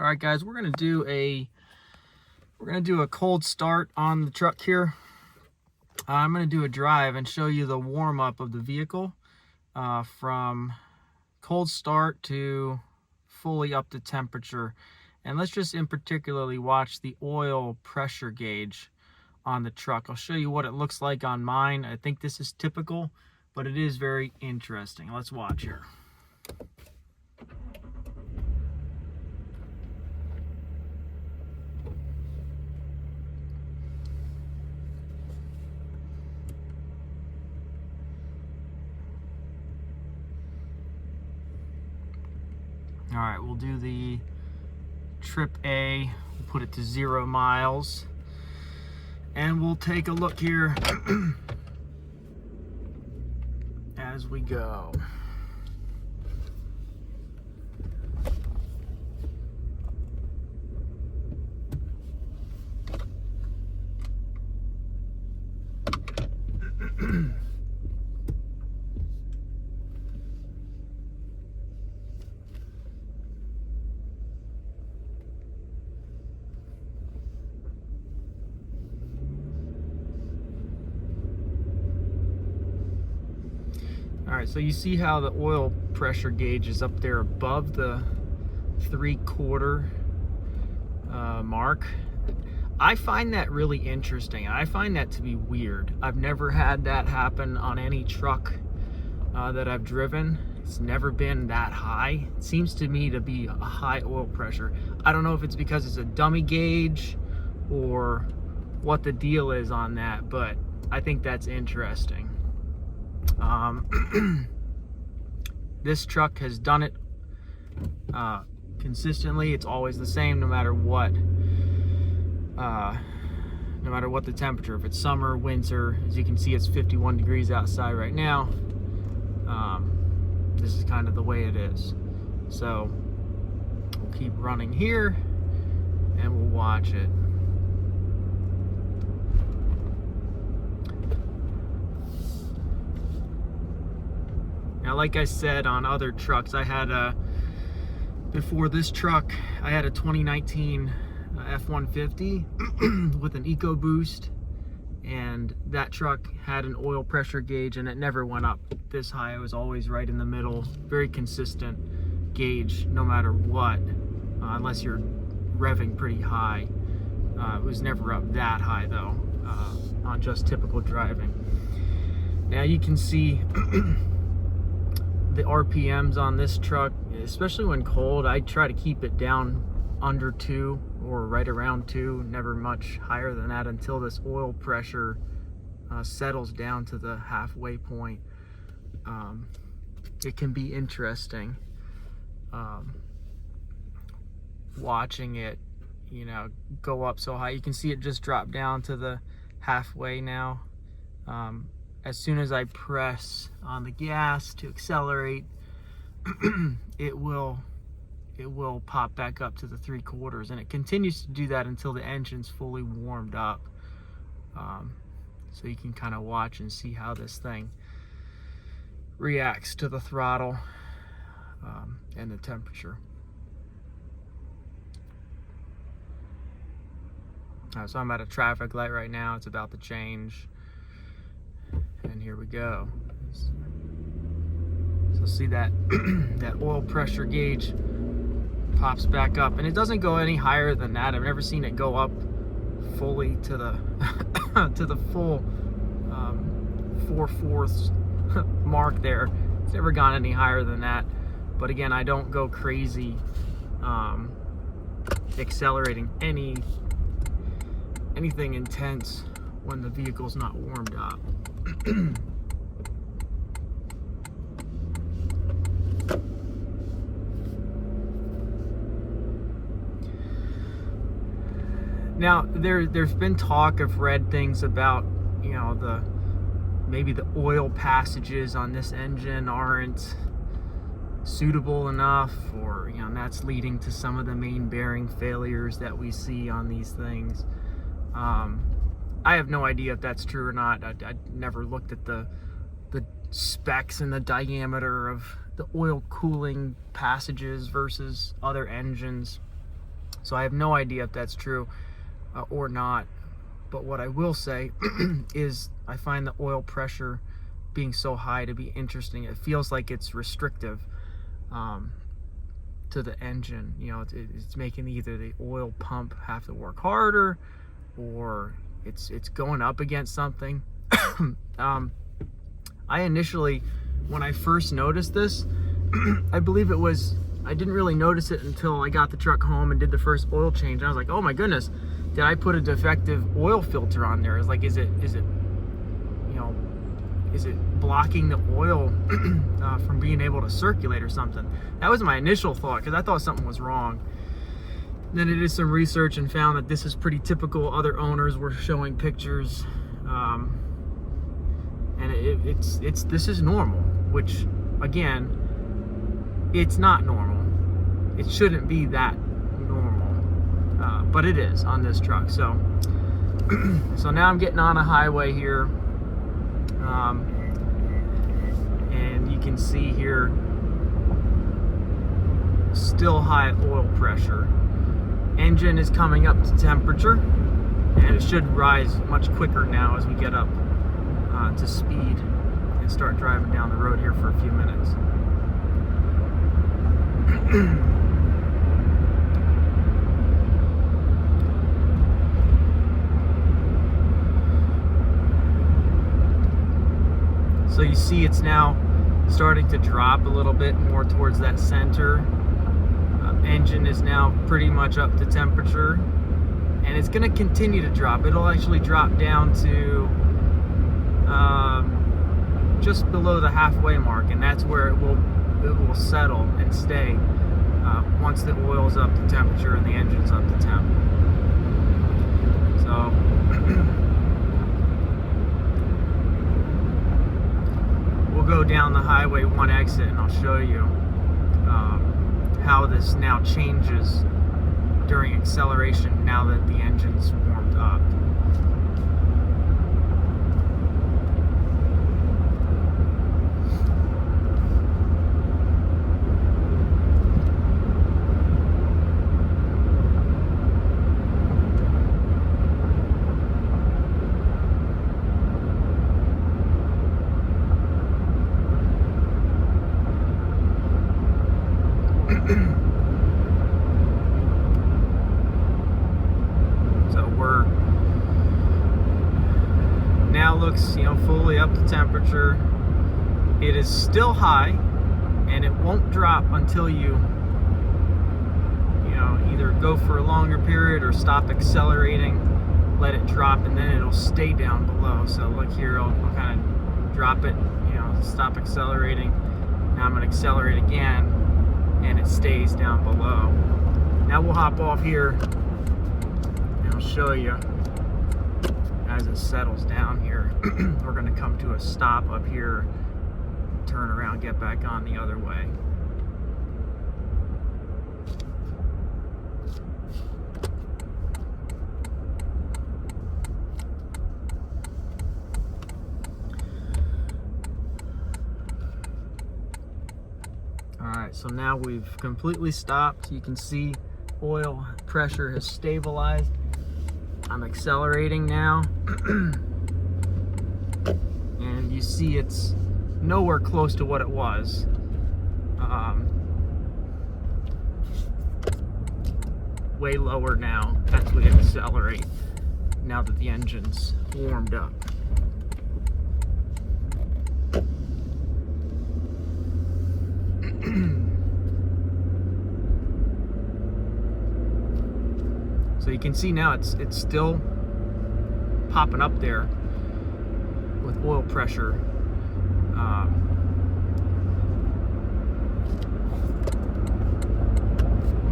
All right, guys, we're gonna do a cold start on the truck here. I'm gonna do a drive and show you the warm up of the vehicle from cold start to fully up to temperature. And let's just in particularly watch the oil pressure gauge on the truck. I'll show you what it looks like on mine. I think this is typical, but it is very interesting. Let's watch here. All right, we'll do the trip A. We'll put it to 0 miles. And we'll take a look here as we go. All right, so you see how the oil pressure gauge is up there above the 3/4 mark. I find that really interesting. I find that to be weird. I've never had that happen on any truck that I've driven. It's never been that high. It seems to me to be a high oil pressure. I don't know if it's because it's a dummy gauge or what the deal is on that, but I think that's interesting. This truck has done it consistently. It's always the same no matter what the temperature. If it's summer, winter, as you can see, it's 51 degrees outside right now. This is kind of the way it is. So we'll keep running here and we'll watch it. Now, like I said, on other trucks, I had before this truck, I had a 2019 F-150 with an EcoBoost, and that truck had an oil pressure gauge and it never went up this high. It was always right in the middle, very consistent gauge no matter what, unless you're revving pretty high. It was never up that high though, on just typical driving. Now you can see the RPMs on this truck, especially when cold. I try to keep it down under 2 or right around 2, never much higher than that until this oil pressure settles down to the halfway point. It can be interesting watching it, go up so high. You can see it just drop down to the halfway now. As soon as I press on the gas to accelerate, it will pop back up to the 3/4, and it continues to do that until the engine's fully warmed up. So you can kind of watch and see how this thing reacts to the throttle and the temperature. So I'm at a traffic light right now. It's about to change. And here we go. So see that that oil pressure gauge pops back up, and it doesn't go any higher than that. I've never seen it go up fully to the to the full 4/4 mark there. It's never gone any higher than that. But again, I don't go crazy accelerating anything intense when the vehicle's not warmed up. Now, there's been talk, I've read things about, maybe the oil passages on this engine aren't suitable enough, or and that's leading to some of the main bearing failures that we see on these things. I have no idea if that's true or not. I never looked at the specs and the diameter of the oil cooling passages versus other engines. So I have no idea if that's true or not. But what I will say is I find the oil pressure being so high to be interesting. It feels like it's restrictive to the engine. You know, it's making either the oil pump have to work harder, or it's going up against something. I initially, when I first noticed this, I believe I didn't really notice it until I got the truck home and did the first oil change. And I was like, oh my goodness, did I put a defective oil filter on there? It's like, is it blocking the oil from being able to circulate or something? That was my initial thought, because I thought something was wrong. Then I did some research and found that this is pretty typical. Other owners were showing pictures, and this is normal, which again, it's not normal. It shouldn't be that normal, but it is on this truck. So now I'm getting on a highway here, and you can see here still high oil pressure. Engine is coming up to temperature, and it should rise much quicker now as we get up to speed and start driving down the road here for a few minutes. So you see it's now starting to drop a little bit more towards that center. Engine is now pretty much up to temperature, and it's going to continue to drop. It'll actually drop down to just below the halfway mark, and that's where it will settle and stay once the oil's up to temperature and the engine's up to temp. So we'll go down the highway 1 exit, and I'll show you how this now changes during acceleration now that the engine's warmed up. So we're now looks, fully up to temperature. It is still high, and it won't drop until you either go for a longer period or stop accelerating, let it drop, and then it'll stay down below. So look here, I'll kind of drop it, stop accelerating. Now I'm going to accelerate again, and it stays down below. Now we'll hop off here, and I'll show you as it settles down here. We're going to come to a stop up here, turn around, get back on the other way. Alright, so now we've completely stopped. You can see oil pressure has stabilized. I'm accelerating now. And you see it's nowhere close to what it was. Way lower now as we accelerate, now that the engine's warmed up. So you can see now it's still popping up there with oil pressure.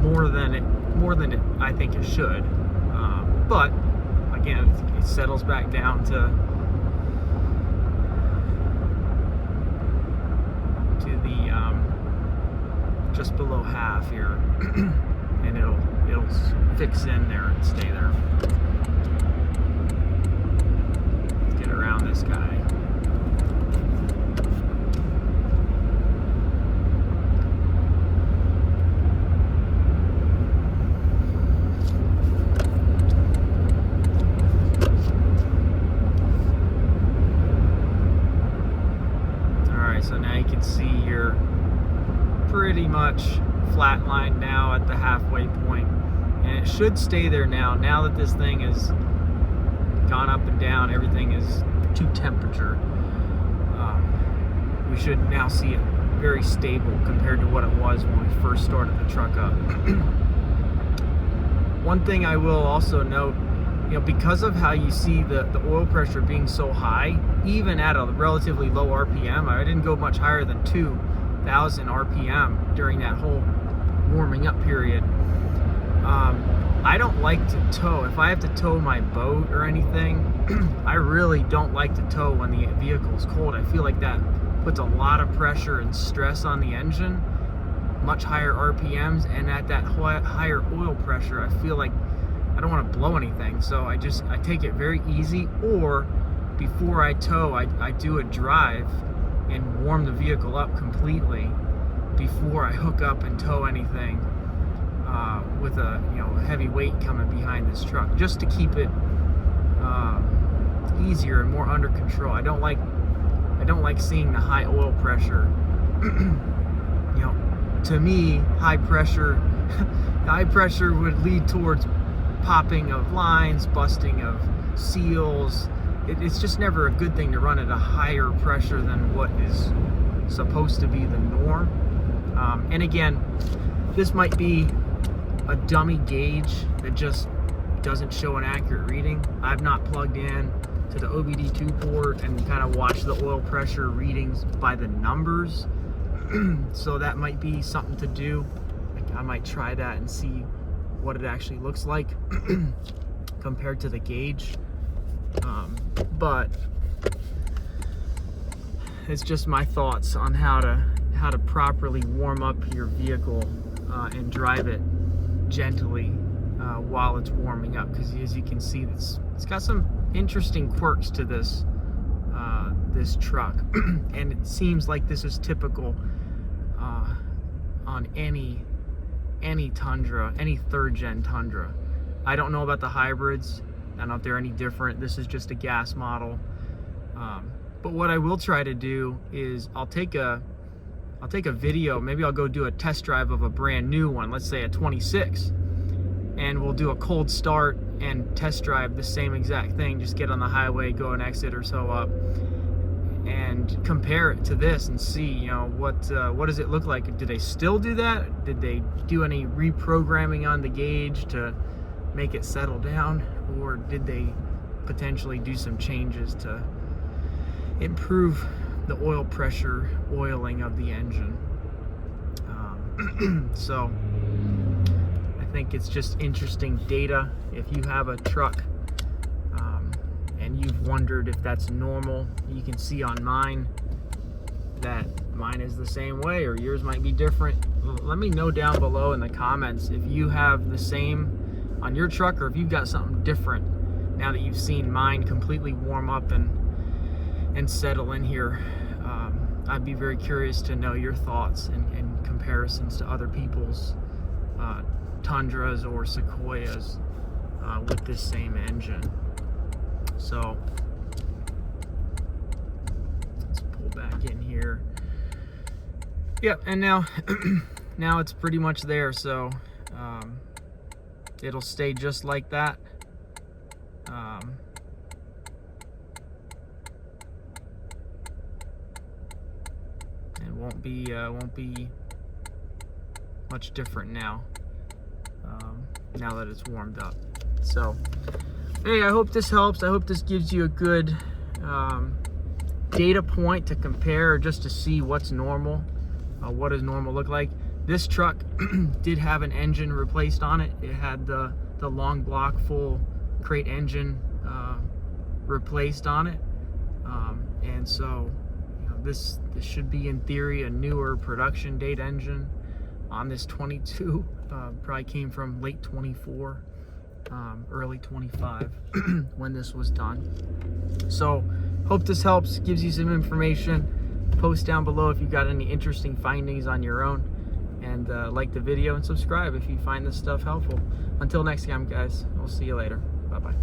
More than it I think it should. But again, it settles back down to the just below half here, and it'll fix in there and stay there. Let's get around this guy. much flatlined now at the halfway point, and it should stay there now that this thing has gone up and down. Everything is to temperature. We should now see it very stable compared to what it was when we first started the truck up. One thing I will also note, because of how you see the oil pressure being so high, even at a relatively low RPM, I didn't go much higher than 2,000 RPM during that whole warming up period. I don't like to tow. If I have to tow my boat or anything, I really don't like to tow when the vehicle is cold. I feel like that puts a lot of pressure and stress on the engine, much higher RPMs, and at that higher oil pressure, I feel like I don't want to blow anything. So I take it very easy, or before I tow, I do a drive and warm the vehicle up completely before I hook up and tow anything with a heavy weight coming behind this truck, just to keep it easier and more under control. I don't like seeing the high oil pressure. To me, high pressure would lead towards popping of lines, busting of seals. It's just never a good thing to run at a higher pressure than what is supposed to be the norm. And again, this might be a dummy gauge that just doesn't show an accurate reading. I've not plugged in to the OBD2 port and kind of watched the oil pressure readings by the numbers. So that might be something to do. I might try that and see what it actually looks like compared to the gauge. But it's just my thoughts on how to properly warm up your vehicle and drive it gently while it's warming up, because as you can see, it's got some interesting quirks to this truck. And it seems like this is typical on any Tundra, any third gen Tundra. I don't know about the hybrids. I don't know if they're any different. This is just a gas model. But what I will try to do is I'll take a video. Maybe I'll go do a test drive of a brand new one, let's say a 26, and we'll do a cold start and test drive the same exact thing. Just get on the highway, go an exit or so up, and compare it to this and see, what does it look like? Did they still do that? Did they do any reprogramming on the gauge to make it settle down, or did they potentially do some changes to improve the oil pressure oiling of the engine? So I think it's just interesting data. If you have a truck and you've wondered if that's normal, you can see on mine that mine is the same way, or yours might be different. Let me know down below in the comments if you have the same on your truck, or if you've got something different now that you've seen mine completely warm up and settle in here. I'd be very curious to know your thoughts and comparisons to other people's Tundras or Sequoias with this same engine. So let's pull back in here. Yep, and now now it's pretty much there. So it'll stay just like that. It won't be much different now. Now that it's warmed up. So hey, I hope this helps. I hope this gives you a good data point to compare, just to see what's normal. What does normal look like? This truck did have an engine replaced on it. It had the long block full crate engine replaced on it, and so this should be, in theory, a newer production date engine on this 22. Probably came from late 24, early 25 when this was done. So hope this helps, gives you some information. Post down below if you've got any interesting findings on your own, and like the video and subscribe if you find this stuff helpful. Until next time, guys, we'll see you later. Bye-bye.